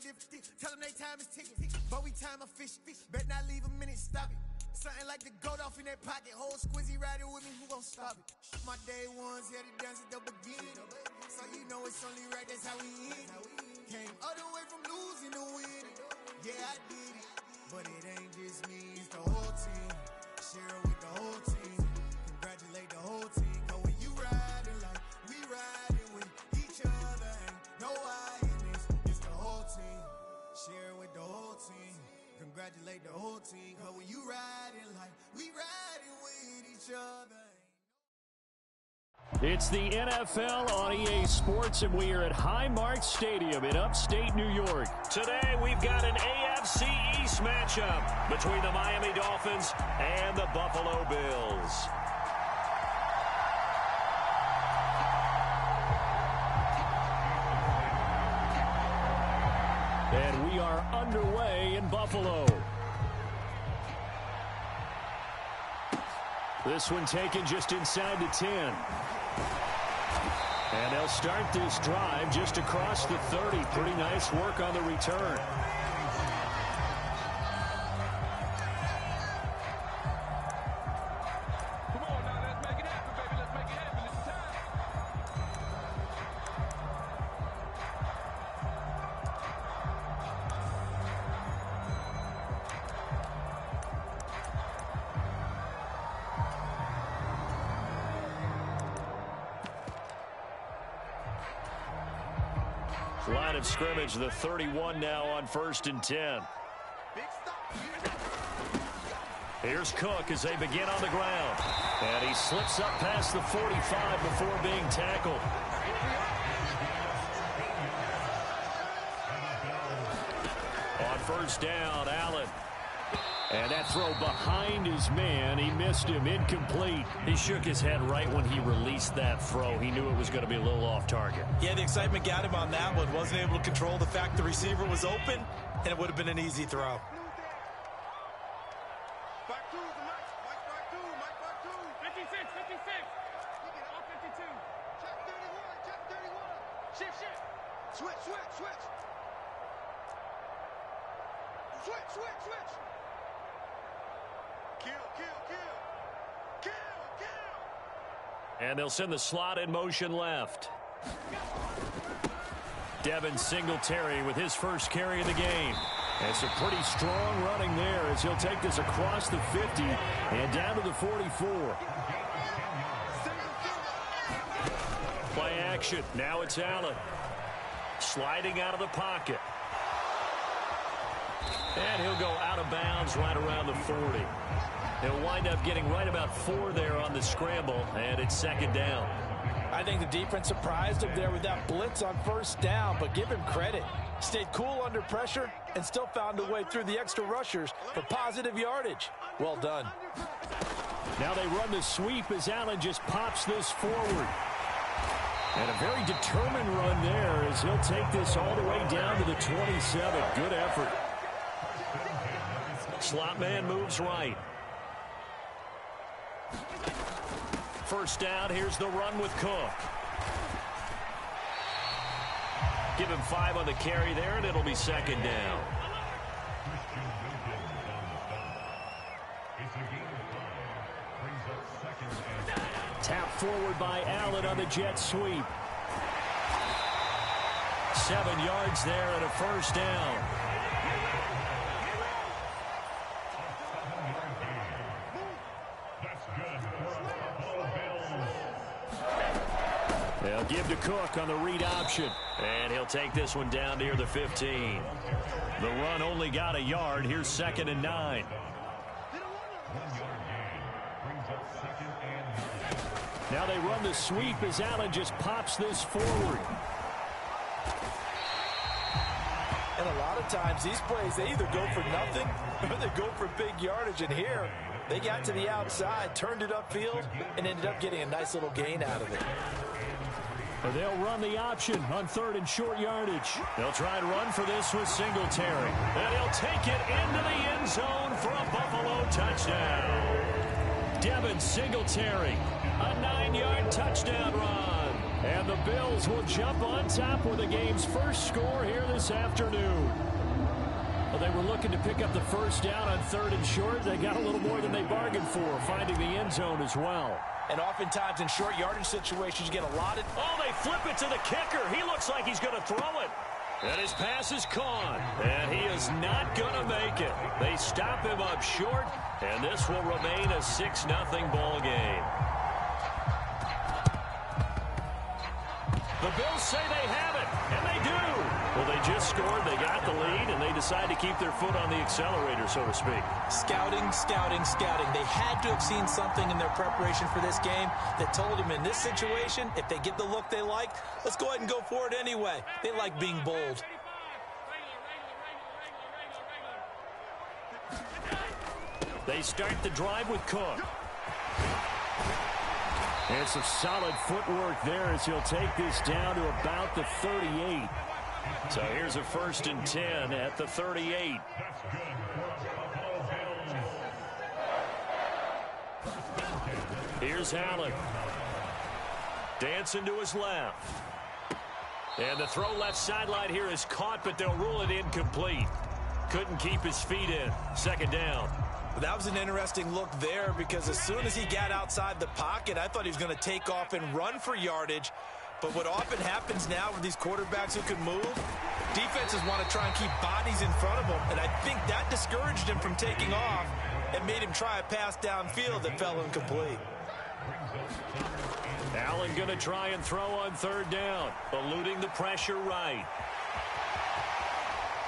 Tell them they time is ticking, but we time efficient. Bet not leave a minute, stop it. Something like the goat off in that pocket. Whole squizzy riding with me, who gon' stop it? My day ones here to dance at the beginning. So you know it's only right, that's how we end. Came all the way from losing to winning. Yeah, I did it, but it ain't just me, it's the whole team. Share it with the whole team. Congratulate the whole team. Cause when you riding like we riding with each other, ain't no I in this, it's the whole team. Share it with the whole team. Congratulate the whole team. Cause when you riding like we riding with each other. It's the NFL on EA Sports, and we are at Highmark Stadium in upstate New York. Today, we've got an AFC East matchup between the Miami Dolphins and the Buffalo Bills. And we are underway in Buffalo. This one taken just inside the 10. And they'll start this drive just across the 30. Pretty nice work on the return. Come on now, let's make it happen, baby. Let's make it happen. It's time. Line of scrimmage, the 31 now on 1st and 10. Here's Cook as they begin on the ground. And he slips up past the 45 before being tackled. On 1st down, Allen. And that throw behind his man, he missed him, incomplete. He shook his head right when he released that throw. He knew it was going to be a little off target. Yeah, the excitement got him on that one. Wasn't able to control the fact the receiver was open, and it would have been an easy throw. Back two, back two. 56. All 52. Check 31. Shift. Switch. Kill. And they'll send the slot in motion left. Devin Singletary with his first carry of the game. And some pretty strong running there as he'll take this across the 50 and down to the 44. Play action. Now it's Allen. Sliding out of the pocket. And he'll go out of bounds right around the 40. He'll wind up getting right about 4 there on the scramble, and it's 2nd down. I think the defense surprised him there with that blitz on 1st down, but give him credit. Stayed cool under pressure and still found a way through the extra rushers for positive yardage. Well done. Now they run the sweep as Allen just pops this forward. And a very determined run there as he'll take this all the way down to the 27. Good effort. Slot man moves right. 1st down, here's the run with Cook. Give him 5 on the carry there, and it'll be 2nd down. Tap forward by Allen on the jet sweep. 7 yards there and a 1st down. They'll give to Cook on the read option. And he'll take this one down near the 15. The run only got a yard. Here's 2nd and 9. Now they run the sweep as Allen just pops this forward. And a lot of times these plays, they either go for nothing or they go for big yardage. And here, they got to the outside, turned it upfield, and ended up getting a nice little gain out of it. They'll run the option on 3rd and short yardage. They'll try and run for this with Singletary. And he'll take it into the end zone for a Buffalo touchdown. Devin Singletary, a 9-yard touchdown run. And the Bills will jump on top with the game's first score here this afternoon. Well, they were looking to pick up the first down on 3rd and short. They got a little more than they bargained for, finding the end zone as well. And oftentimes in short yardage situations, you get a lot of... Oh, they flip it to the kicker. He looks like he's going to throw it. And his pass is caught. And he is not going to make it. They stop him up short, and this will remain a 6-0 ball game. The Bills say they have it, and they do. Well, they just scored, they got the lead, and they decide to keep their foot on the accelerator, so to speak. Scouting, scouting, scouting. They had to have seen something in their preparation for this game that told them in this situation, if they get the look they like, let's go ahead and go for it anyway. They like being bold. They start the drive with Cook. And some solid footwork there as he'll take this down to about the 38. So here's a 1st and 10 at the 38. Here's Allen. Dancing to his left. And the throw left sideline here is caught, but they'll rule it incomplete. Couldn't keep his feet in. 2nd down. That was an interesting look there because as soon as he got outside the pocket, I thought he was going to take off and run for yardage. But what often happens now with these quarterbacks who can move, defenses want to try and keep bodies in front of them. And I think that discouraged him from taking off and made him try a pass downfield that fell incomplete. Allen going to try and throw on 3rd down, eluding the pressure right.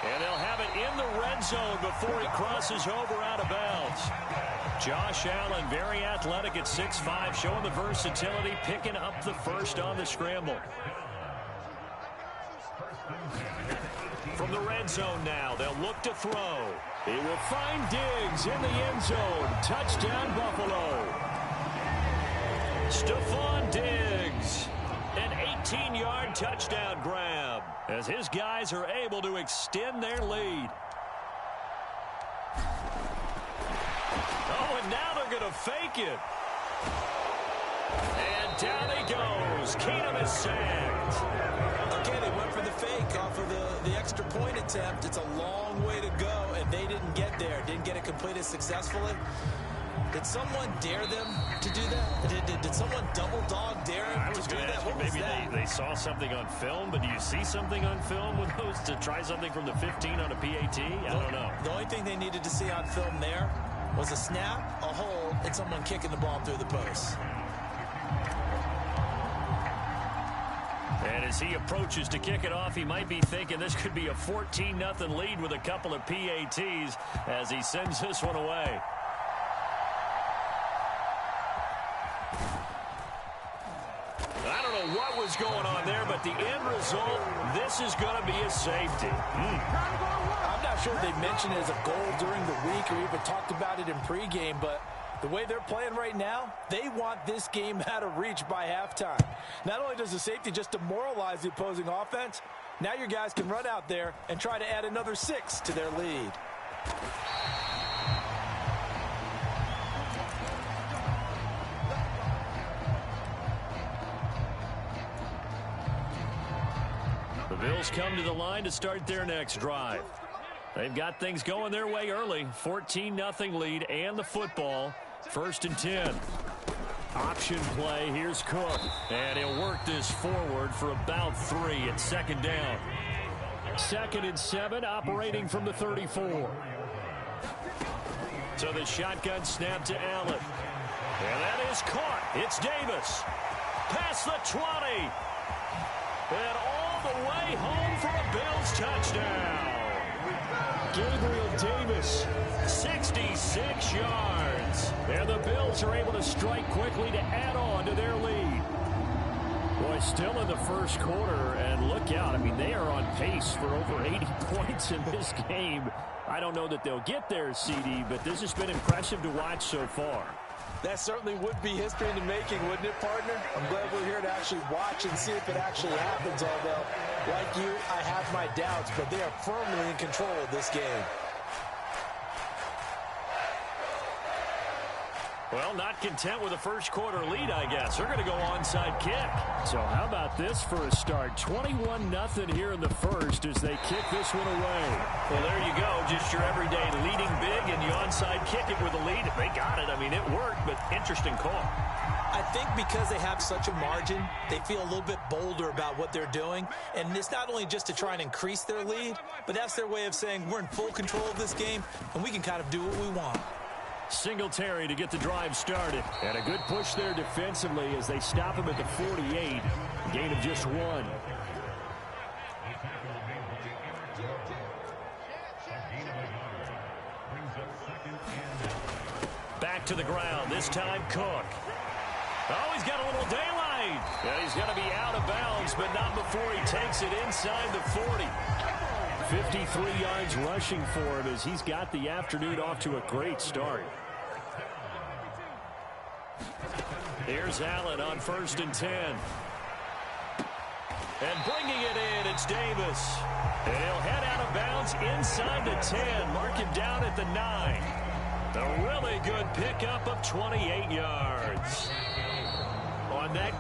And they'll have it in the red zone before he crosses over out of bounds. Josh Allen, very athletic at 6'5", showing the versatility, picking up the first on the scramble. From the red zone now, they'll look to throw. He will find Diggs in the end zone. Touchdown, Buffalo. Stephon Diggs. An 18-yard touchdown grab as his guys are able to extend their lead. Oh, and now they're going to fake it. And down he goes. Keenum is sacked. Okay, they went for the fake off of the extra point attempt. It's a long way to go, and they didn't get there. Didn't get it completed successfully. Did someone dare them to do that? Did someone double dog dare him to do that? What was that? Maybe they saw something on film, but do you see something on film with those to try something from the 15 on a PAT? I don't know. The only thing they needed to see on film there was a snap, a hold, and someone kicking the ball through the post. And as he approaches to kick it off, he might be thinking this could be a 14-0 lead with a couple of PATs as he sends this one away. I don't know what was going on there, but the end result, this is going to be a safety. I'm not sure they mentioned it as a goal during the week or even talked about it in pregame, but the way they're playing right now, they want this game out of reach by halftime. Not only does the safety just demoralize the opposing offense, now your guys can run out there and try to add another 6 to their lead. The Bills come to the line to start their next drive. They've got things going their way early. 14-0 lead and the football. 1st and 10. Option play. Here's Cook. And he'll work this forward for about 3 at 2nd down. 2nd and 7, operating from the 34. So the shotgun snap to Allen. And that is caught. It's Davis. Past the 20. And all the way home for a Bills touchdown. Gabriel Davis, 66 yards. And the Bills are able to strike quickly to add on to their lead. Boy, still in the first quarter, and look out. I mean, they are on pace for over 80 points in this game. I don't know that they'll get there, CD, but this has been impressive to watch so far. That certainly would be history in the making, wouldn't it, partner? I'm glad we're here to actually watch and see if it actually happens, although, like you, I have my doubts, but they are firmly in control of this game. Well, not content with a first-quarter lead, I guess. They're going to go onside kick. So how about this for a start? 21-0 here in the first as they kick this one away. Well, there you go. Just your everyday leading big, and you onside kick it with a lead. They got it. I mean, it worked, but interesting call. I think because they have such a margin, they feel a little bit bolder about what they're doing. And it's not only just to try and increase their lead, but that's their way of saying we're in full control of this game, and we can kind of do what we want. Singletary to get the drive started. And a good push there defensively as they stop him at the 48. Gain of just 1. Back to the ground. This time, Cook. Oh, he's got a little daylight. Yeah, he's going to be out of bounds, but not before he takes it inside the 40. 53 yards rushing for him as he's got the afternoon off to a great start. Here's Allen on 1st and 10. And bringing it in, it's Davis. And he'll head out of bounds inside the 10. Mark him down at the 9. A really good pickup of 28 yards. On that.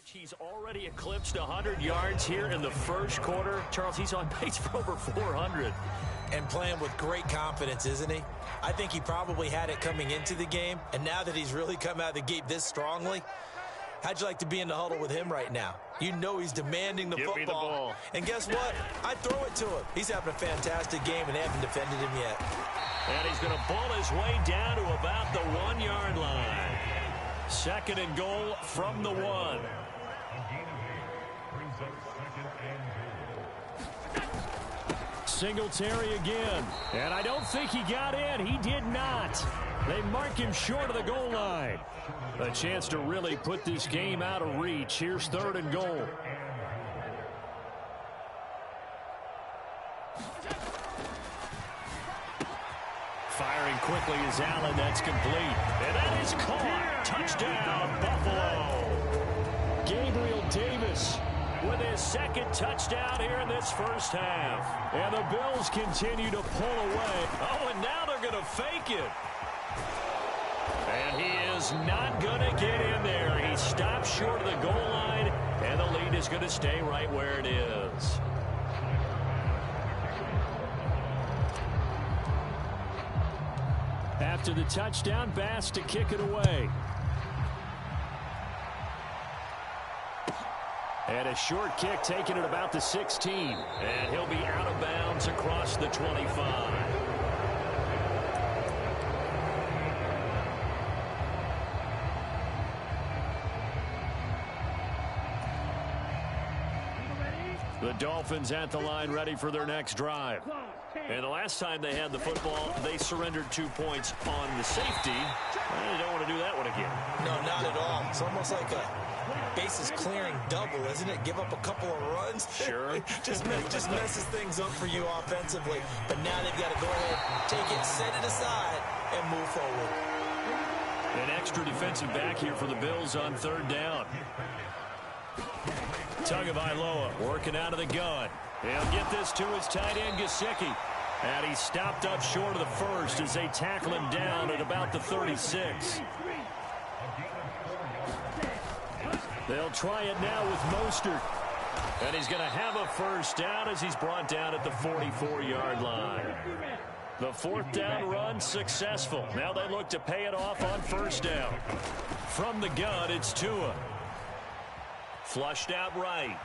He's already eclipsed 100 yards here in the first quarter. Charles, he's on pace for over 400. And playing with great confidence, isn't he? I think he probably had it coming into the game, and now that he's really come out of the gate this strongly, how'd you like to be in the huddle with him right now? You know he's demanding the Give football. me the ball. And guess what? I'd throw it to him. He's having a fantastic game, and they haven't defended him yet. And he's going to bull his way down to about the 1-yard line. 2nd and goal from the 1. Singletary again. And I don't think he got in. He did not. They mark him short of the goal line. A chance to really put this game out of reach. Here's 3rd and goal. Firing quickly is Allen. That's complete. And that is caught. Touchdown, Buffalo. Gabriel Davis with his 2nd touchdown here in this first half. And the Bills continue to pull away. Oh, and now they're going to fake it. And he is not going to get in there. He stops short of the goal line, and the lead is going to stay right where it is. After the touchdown, Bass to kick it away. And a short kick taken at about the 16. And he'll be out of bounds across the 25. The Dolphins at the line ready for their next drive. And the last time they had the football, they surrendered 2 points on the safety. Well, you don't want to do that one again. No, not at all. It's almost like a bases clearing double, isn't it? Give up a couple of runs. Sure. just messes things up for you offensively. But now they've got to go ahead, take it, set it aside, and move forward. An extra defensive back here for the Bills on 3rd down. Tagovailoa working out of the gun. He'll get this to his tight end, Gesicki. And he stopped up short of the first as they tackle him down at about the 36. They'll try it now with Mostert. And he's going to have a first down as he's brought down at the 44-yard line. The 4th down run successful. Now they look to pay it off on 1st down. From the gun, it's Tua. Flushed out right.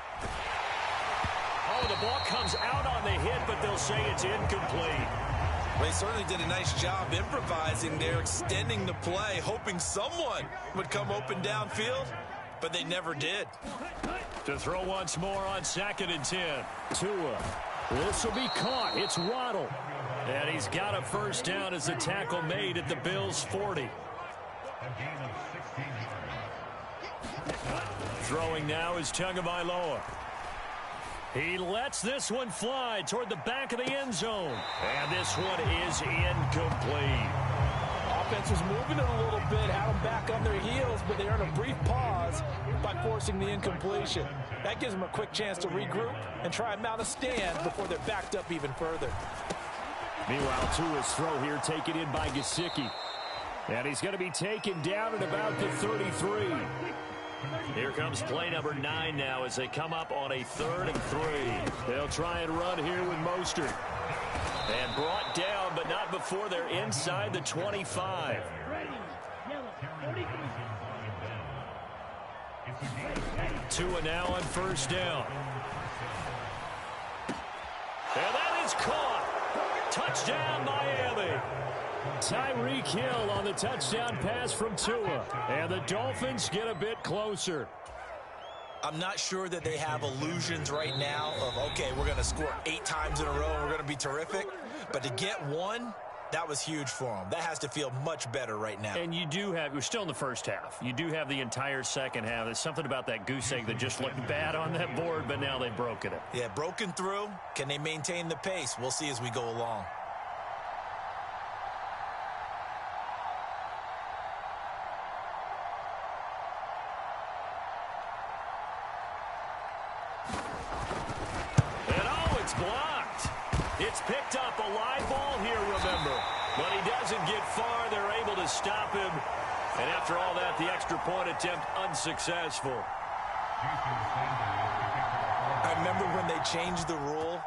Oh, the ball comes out on the hit, but they'll say it's incomplete. They certainly did a nice job improvising there, extending the play, hoping someone would come open downfield, but they never did. To throw once more on 2nd and 10. Tua. This will be caught. It's Waddle. And he's got a first down as the tackle made at the Bills' 40. Throwing now is Tagovailoa. He lets this one fly toward the back of the end zone. And this one is incomplete. offense was moving it a little bit, had them back on their heels, but they earned a brief pause by forcing the incompletion. That gives them a quick chance to regroup and try and mount a stand before they're backed up even further. Meanwhile, Tua's throw here taken in by Gesicki. And he's going to be taken down at about the 33. Here comes play number 9 now as they come up on a 3rd and 3. They'll try and run here with Mostert. And brought down, but not before they're inside the 25. Tua now on 1st down. And that is caught. Touchdown, Miami. Tyreek Hill on the touchdown pass from Tua. And the Dolphins get a bit closer. I'm not sure that they have illusions right now of, okay, we're going to score 8 times in a row and we're going to be terrific. But to get one, that was huge for them. That has to feel much better right now. And you do have, we're still in the first half. You do have the entire second half. There's something about that goose egg that just looked bad on that board, but now they've broken it. Yeah, broken through. Can they maintain the pace? We'll see as we go along. Blocked. It's picked up a live ball here, remember. But he doesn't get far. They're able to stop him. And after all that, the extra point attempt unsuccessful. I remember when they changed the rule,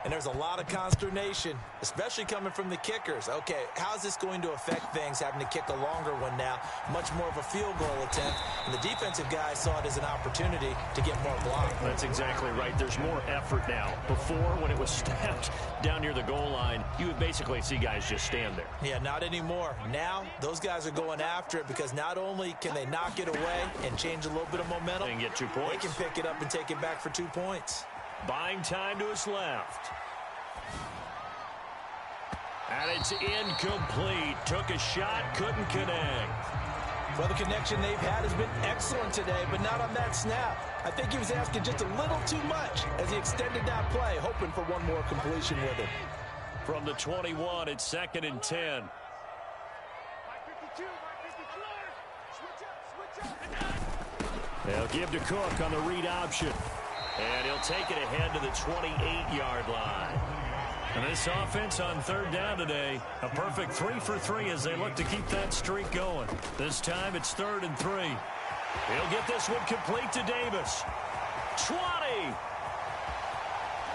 and there's a lot of consternation, especially coming from the kickers. Okay, how's this going to affect things, having to kick a longer one now? Much more of a field goal attempt. And the defensive guys saw it as an opportunity to get more block. That's exactly right. There's more effort now. Before, when it was snapped down near the goal line, you would basically see guys just stand there. Yeah, not anymore. Now, those guys are going after it because not only can they knock it away and change a little bit of momentum, and get 2 points. They can pick it up and take it back for 2 points. Buying time to his left. And it's incomplete. Took a shot, couldn't connect. Well, the connection they've had has been excellent today, but not on that snap. I think he was asking just a little too much as he extended that play, hoping for one more completion with it. From the 21, it's 2nd and 10. They'll give to Cook on the read option. And he'll take it ahead to the 28-yard line. And this offense on 3rd down today, a perfect 3 for 3 as they look to keep that streak going. This time it's 3rd and 3. He'll get this one complete to Davis. 20.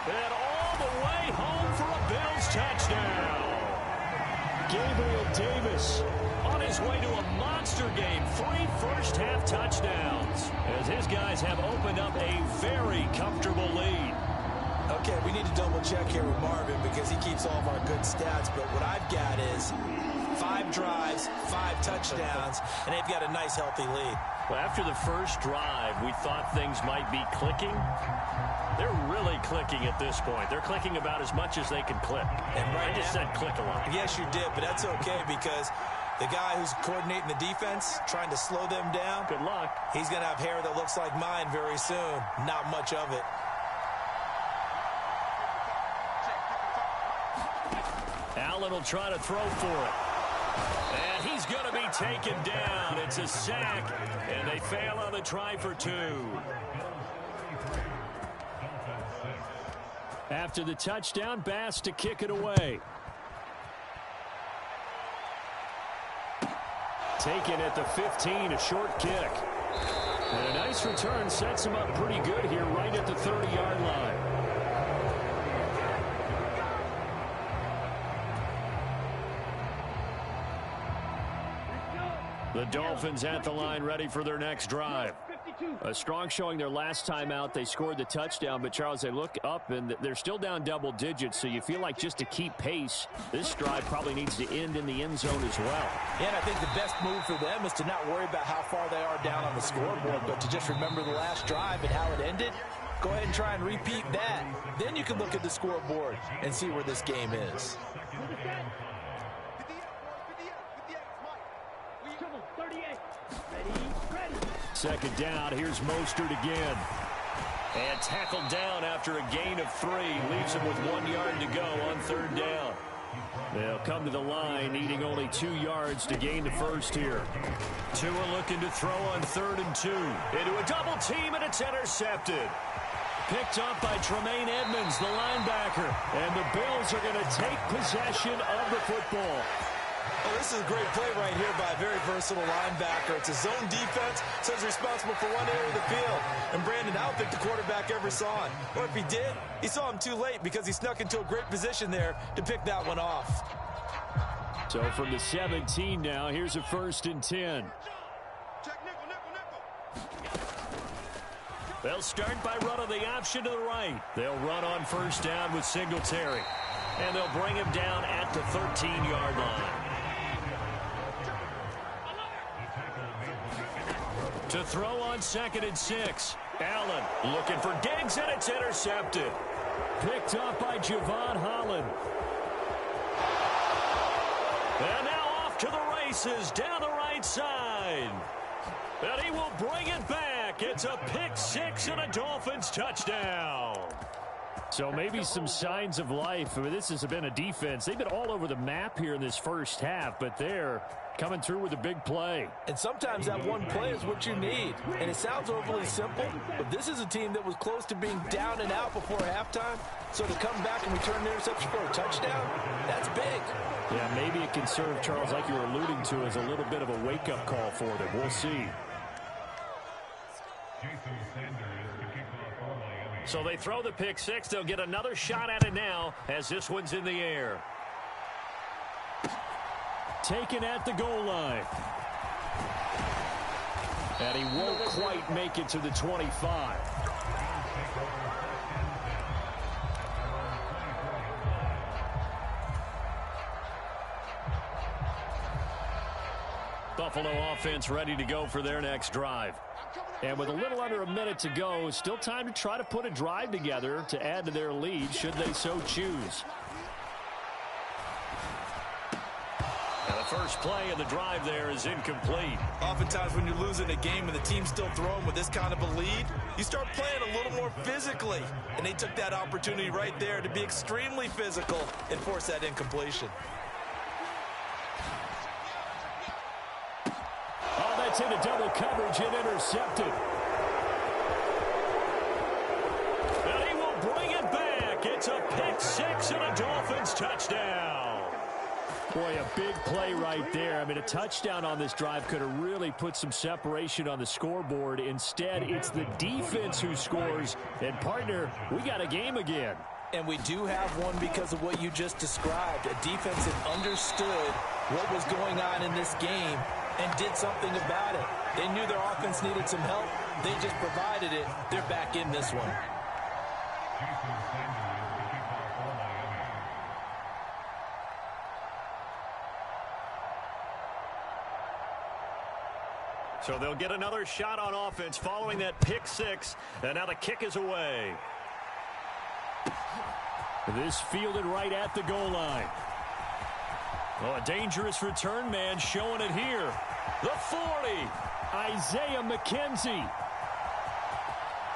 And all the way home for a Bills touchdown. Gabriel Davis on his way to a monster game. 3 first-half touchdowns as his guys have opened up a very comfortable lead. Okay, we need to double-check here with Marvin because he keeps all of our good stats, but what I've got is 5 drives, 5 touchdowns, and they've got a nice, healthy lead. Well, after the first drive, we thought things might be clicking. They're really clicking at this point. They're clicking about as much as they can click. And right I just said click a lot. Yes, you did, but that's okay because the guy who's coordinating the defense, trying to slow them down, good luck. He's going to have hair that looks like mine very soon. Not much of it. Allen will try to throw for it. And he's going to be taken down. It's a sack, and they fail on the try for 2. After the touchdown, Bass to kick it away. Taken at the 15, a short kick. And a nice return sets him up pretty good here right at the 30-yard line. The Dolphins at the line ready for their next drive. A strong showing their last time out. They scored the touchdown, but Charles, they look up and they're still down double digits, so you feel like just to keep pace, this drive probably needs to end in the end zone as well. Yeah, and I think the best move for them is to not worry about how far they are down on the scoreboard, but to just remember the last drive and how it ended. Go ahead and try and repeat that. Then you can look at the scoreboard and see where this game is. Second down, here's Mostert again. And tackled down after a gain of 3. Leaves him with 1 yard to go on 3rd down. They'll come to the line, needing only 2 yards to gain the first here. Tua looking to throw on 3rd and 2. Into a double team, and it's intercepted. Picked up by Tremaine Edmonds, the linebacker. And the Bills are going to take possession of the football. Oh, this is a great play right here by a very versatile linebacker. It's a zone defense, so he's responsible for one area of the field. And Brandon, I don't think the quarterback ever saw him. Or if he did, he saw him too late because he snuck into a great position there to pick that one off. So from the 17 now, here's a 1st and 10. They'll start by running the option to the right. They'll run on 1st down with Singletary. And they'll bring him down at the 13-yard line. To throw on 2nd and 6. Allen looking for Diggs, and it's intercepted. Picked up by Javon Holland. And now off to the races down the right side. And he will bring it back. It's a pick 6 and a Dolphins touchdown. So maybe some signs of life. I mean, this has been a defense. They've been all over the map here in this first half, but they're coming through with a big play. And sometimes that one play is what you need. And it sounds overly simple, but this is a team that was close to being down and out before halftime. So to come back and return the interception for a touchdown, that's big. Yeah, maybe it can serve, Charles, like you were alluding to, as a little bit of a wake-up call for them. We'll see. So they throw the pick 6. They'll get another shot at it now as this one's in the air. Taken at the goal line. And he won't quite make it to the 25. Buffalo offense ready to go for their next drive. And with a little under a minute to go, still time to try to put a drive together to add to their lead should they so choose. And the first play of the drive there is incomplete. Oftentimes when you're losing a game and the team's still throwing with this kind of a lead, you start playing a little more physically. And they took that opportunity right there to be extremely physical and force that incompletion. That's into double coverage and intercepted. And he will bring it back. It's a pick 6 and a Dolphins touchdown. Boy, a big play right there. I mean, a touchdown on this drive could have really put some separation on the scoreboard. Instead, it's the defense who scores. And, partner, we got a game again. And we do have one because of what you just described. A defense that understood what was going on in this game and did something about it. They knew their offense needed some help. They just provided it. They're back in this one. So they'll get another shot on offense following that pick 6. And now the kick is away. This fielded right at the goal line. Oh, a dangerous return man showing it here. The 40. Isaiah McKenzie.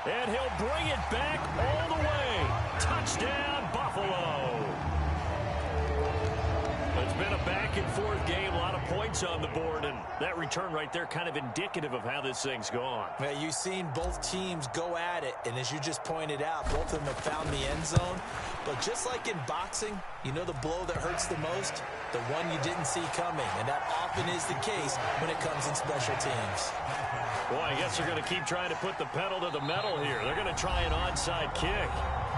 And he'll bring it back all the way. Touchdown, Buffalo. It's been a back-and-forth game, a lot of points on the board, and that return right there kind of indicative of how this thing's gone. Well, you've seen both teams go at it, and as you just pointed out, both of them have found the end zone. But just like in boxing, you know the blow that hurts the most? The one you didn't see coming, and that often is the case when it comes in special teams. Boy, I guess they're going to keep trying to put the pedal to the metal here. They're going to try an onside kick.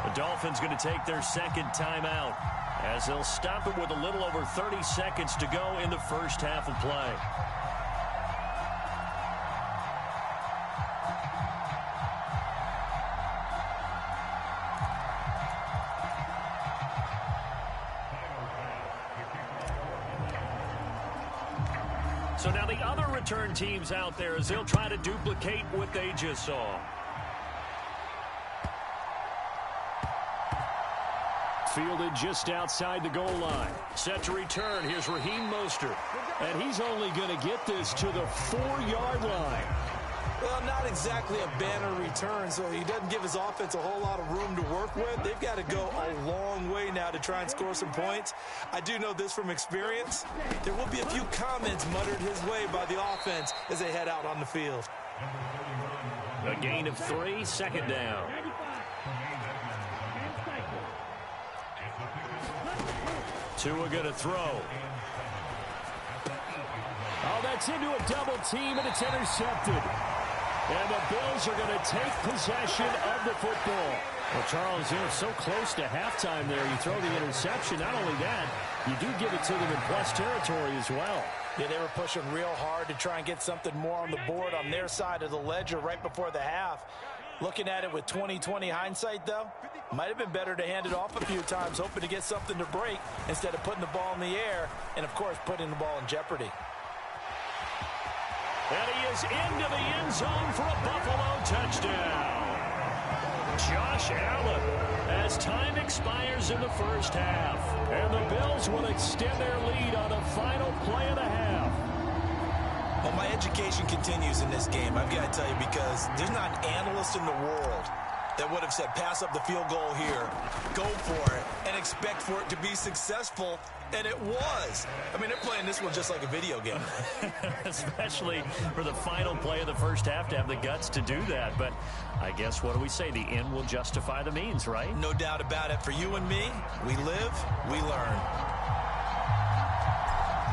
The Dolphins going to take their second timeout, as they'll stop it with a little over 30 seconds to go in the first half of play. So now the other return teams out there as they'll try to duplicate what they just saw. Fielded just outside the goal line. Set to return. Here's Raheem Mostert. And he's only going to get this to the 4-yard line. Well, not exactly a banner return, so he doesn't give his offense a whole lot of room to work with. They've got to go a long way now to try and score some points. I do know this from experience. There will be a few comments muttered his way by the offense as they head out on the field. A gain of 3, second down. Tua going to throw. Oh, that's into a double team, and it's intercepted. And the Bills are going to take possession of the football. Well, Charles, you're so close to halftime there. You throw the interception. Not only that, you do give it to them in plus territory as well. Yeah, they were pushing real hard to try and get something more on the board on their side of the ledger right before the half. Looking at it with 20/20 hindsight, though, might have been better to hand it off a few times, hoping to get something to break instead of putting the ball in the air and, of course, putting the ball in jeopardy. And he is into the end zone for a Buffalo touchdown. Josh Allen, as time expires in the first half. And the Bills will extend their lead on the final play of the half. Well, my education continues in this game, I've got to tell you, because there's not an analyst in the world that would have said pass up the field goal here, go for it, and expect for it to be successful, and it was. I mean, they're playing this one just like a video game. Especially for the final play of the first half to have the guts to do that. But I guess, what do we say? The end will justify the means, right? No doubt about it. For you and me, we live, we learn.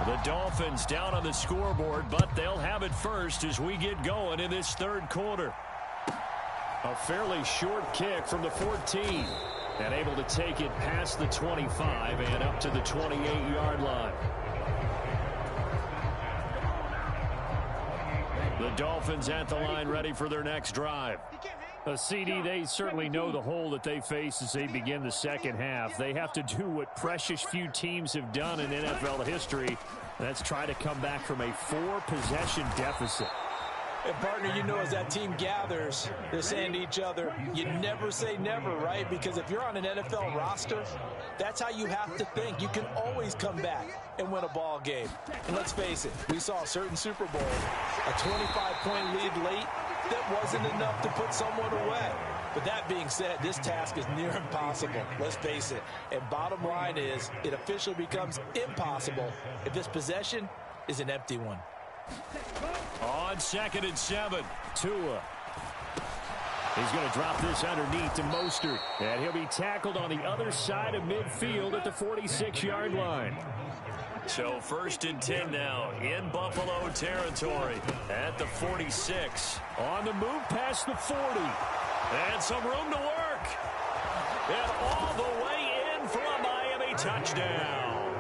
The Dolphins down on the scoreboard, but they'll have it first as we get going in this third quarter. A fairly short kick from the 14. And able to take it past the 25 and up to the 28-yard line. The Dolphins at the line, ready for their next drive. A CD, they certainly know the hole that they face as they begin the second half. They have to do what precious few teams have done in NFL history. That's try to come back from a 4-possession deficit. And, partner, you know, as that team gathers, they're saying to each other, you never say never, right? Because if you're on an NFL roster, that's how you have to think. You can always come back and win a ball game. And let's face it, we saw a certain Super Bowl, a 25-point lead late that wasn't enough to put someone away. But that being said, this task is near impossible. Let's face it. And bottom line is, it officially becomes impossible if this possession is an empty one. On 2nd and 7, Tua. He's going to drop this underneath to Mostert. And he'll be tackled on the other side of midfield at the 46-yard line. So 1st and 10 now in Buffalo territory at the 46. On the move past the 40. And some room to work. And all the way in for a Miami touchdown.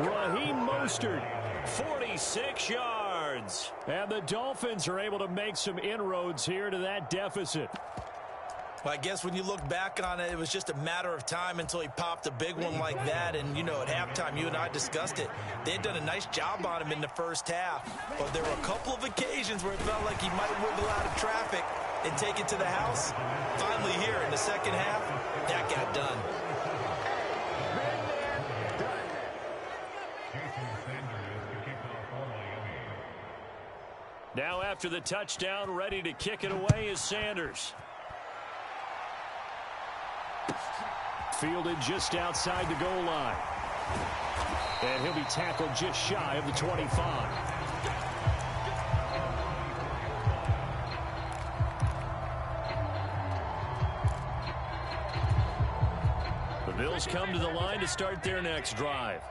Raheem Mostert, 46 yards. And the Dolphins are able to make some inroads here to that deficit. Well, I guess when you look back on it, it was just a matter of time until he popped a big one like that. And, you know, at halftime, you and I discussed it. They had done a nice job on him in the first half. But there were a couple of occasions where it felt like he might wiggle out of traffic and take it to the house. Finally here in the second half, that got done. Now after the touchdown, ready to kick it away is Sanders. Fielded just outside the goal line. And he'll be tackled just shy of the 25. The Bills come to the line to start their next drive.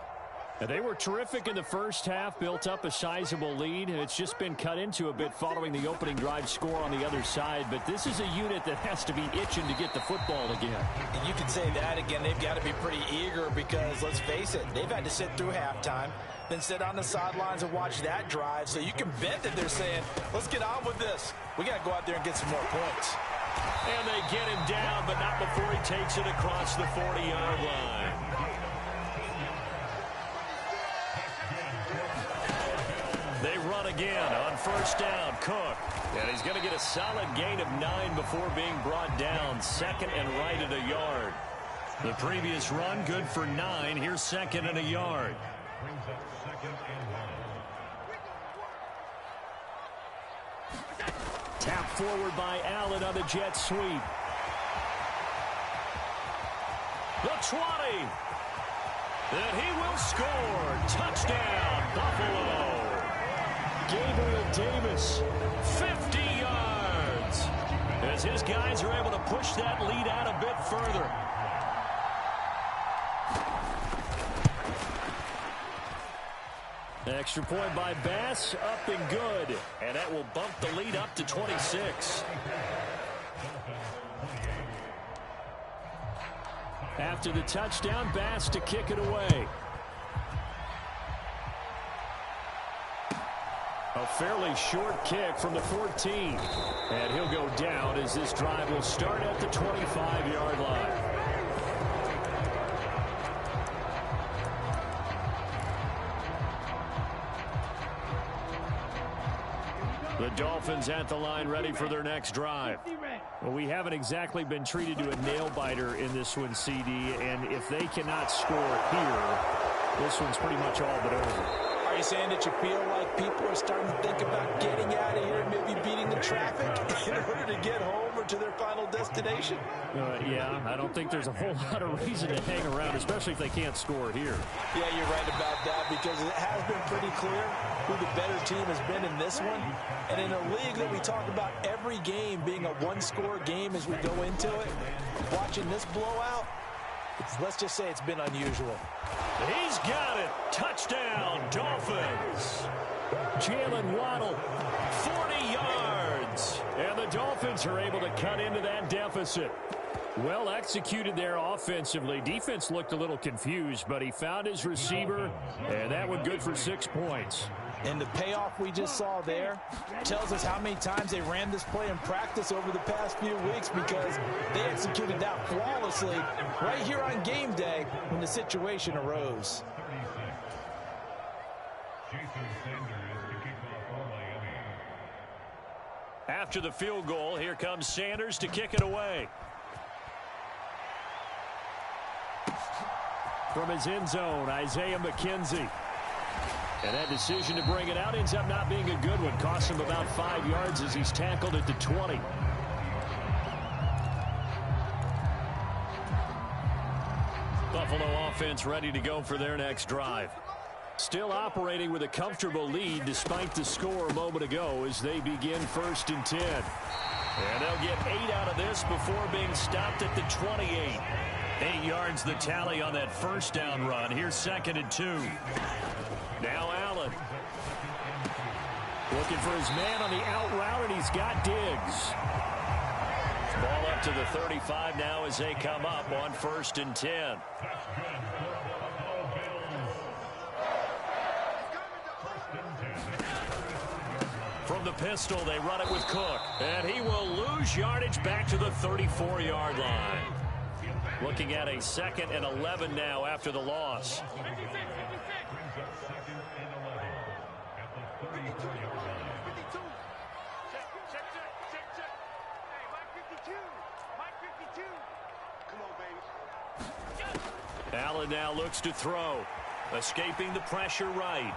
And they were terrific in the first half, built up a sizable lead, and it's just been cut into a bit following the opening drive score on the other side. But this is a unit that has to be itching to get the football again. And you can say that again. They've got to be pretty eager because, let's face it, they've had to sit through halftime, then sit on the sidelines and watch that drive. So you can bet that they're saying, let's get on with this. We got to go out there and get some more points. And they get him down, but not before he takes it across the 40-yard line. They run again on first down. Cook. And he's going to get a solid gain of 9 before being brought down. 2nd and right at a yard. The previous run good for 9. Here's 2nd and a yard. Tapped forward by Allen on the jet sweep. The 20. And he will score. Touchdown, Buffalo. Gabriel Davis, 50 yards. As his guys are able to push that lead out a bit further. Extra point by Bass, up and good. And that will bump the lead up to 26. After the touchdown, Bass to kick it away. A fairly short kick from the 14. And he'll go down as this drive will start at the 25-yard line. The Dolphins at the line ready for their next drive. Well, we haven't exactly been treated to a nail-biter in this one, CD, and if they cannot score here, this one's pretty much all but over. Are you saying that you feel like people are starting to think about getting out of here and maybe beating the traffic in order to get home or to their final destination? Yeah, I don't think there's a whole lot of reason to hang around, especially if they can't score here. Yeah, you're right about that because it has been pretty clear who the better team has been in this one. And in a league that we talk about every game being a one-score game as we go into it, watching this blowout, let's just say it's been unusual. He's got it. Touchdown, Dolphins. Jalen Waddle, 40 yards. And the Dolphins are able to cut into that deficit. Well executed there offensively. Defense looked a little confused, but he found his receiver, and that one good for 6 points. And the payoff we just saw there tells us how many times they ran this play in practice over the past few weeks because they executed that flawlessly right here on game day when the situation arose. After the field goal, here comes Sanders to kick it away. From his end zone, Isaiah McKenzie. And that decision to bring it out ends up not being a good one. Costs him about 5 yards as he's tackled at the 20. Buffalo offense ready to go for their next drive. Still operating with a comfortable lead despite the score a moment ago as they begin 1st and 10. And they'll get 8 out of this before being stopped at the 28. 8 yards the tally on that first down run. Here's 2nd and 2. Now Allen. Looking for his man on the out route, and he's got Diggs. Ball up to the 35 now as they come up on 1st and 10. From the pistol, they run it with Cook. And he will lose yardage back to the 34-yard line. Looking at a 2nd and 11 now after the loss. Allen now looks to throw. Escaping the pressure right.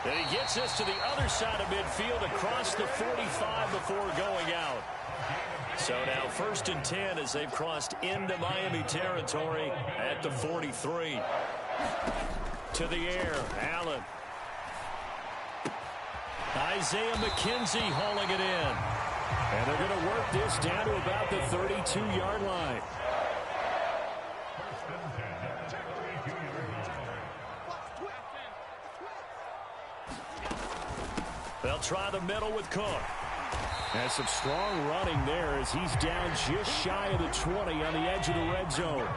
And he gets this to the other side of midfield across the 45 before going out. So now 1st and 10 as they've crossed into Miami territory at the 43. To the air, Allen. Isaiah McKenzie hauling it in. And they're going to work this down to about the 32-yard line. They'll try the middle with Cook. And some strong running there as he's down just shy of the 20 on the edge of the red zone.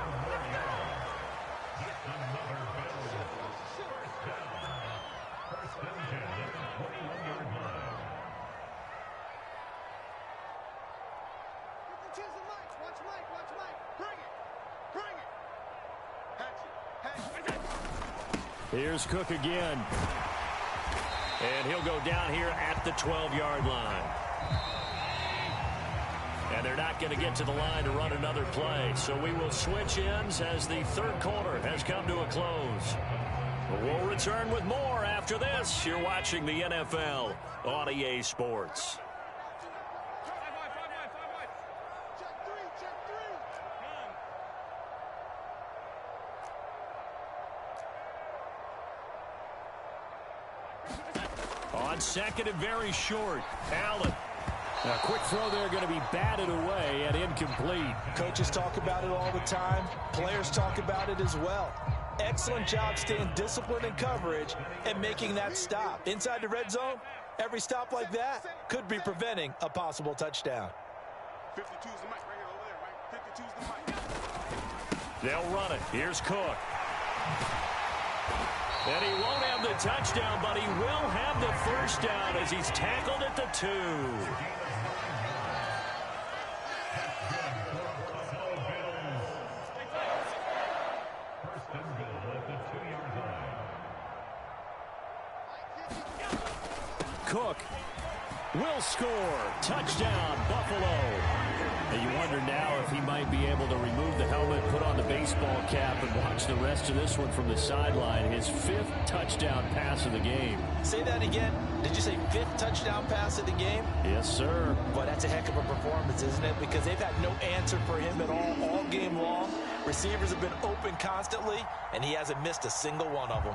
Here's Cook again. And he'll go down here at the 12-yard line. And they're not going to get to the line to run another play. So we will switch ends as the third quarter has come to a close. We'll return with more after this. You're watching the NFL on EA Sports. On second and very short, Allen. A quick throw there going to be batted away and incomplete. Coaches talk about it all the time. Players talk about it as well. Excellent job staying disciplined in coverage and making that stop. Inside the red zone, every stop like that could be preventing a possible touchdown. 52's the mic right here over there, right? 52's the mic. They'll run it. Here's Cook. And he won't have the touchdown, but he will have the first down as he's tackled at the 2. Cook will score. Touchdown, Buffalo. And you wonder now if he might be able to remove the helmet, put on the baseball cap, and watch the rest of this one from the sideline. His 5th touchdown pass of the game. Say that again. Did you say 5th touchdown pass of the game? Yes, sir. Boy, that's a heck of a performance, isn't it? Because they've had no answer for him at all game long. Receivers have been open constantly, and he hasn't missed a single one of them.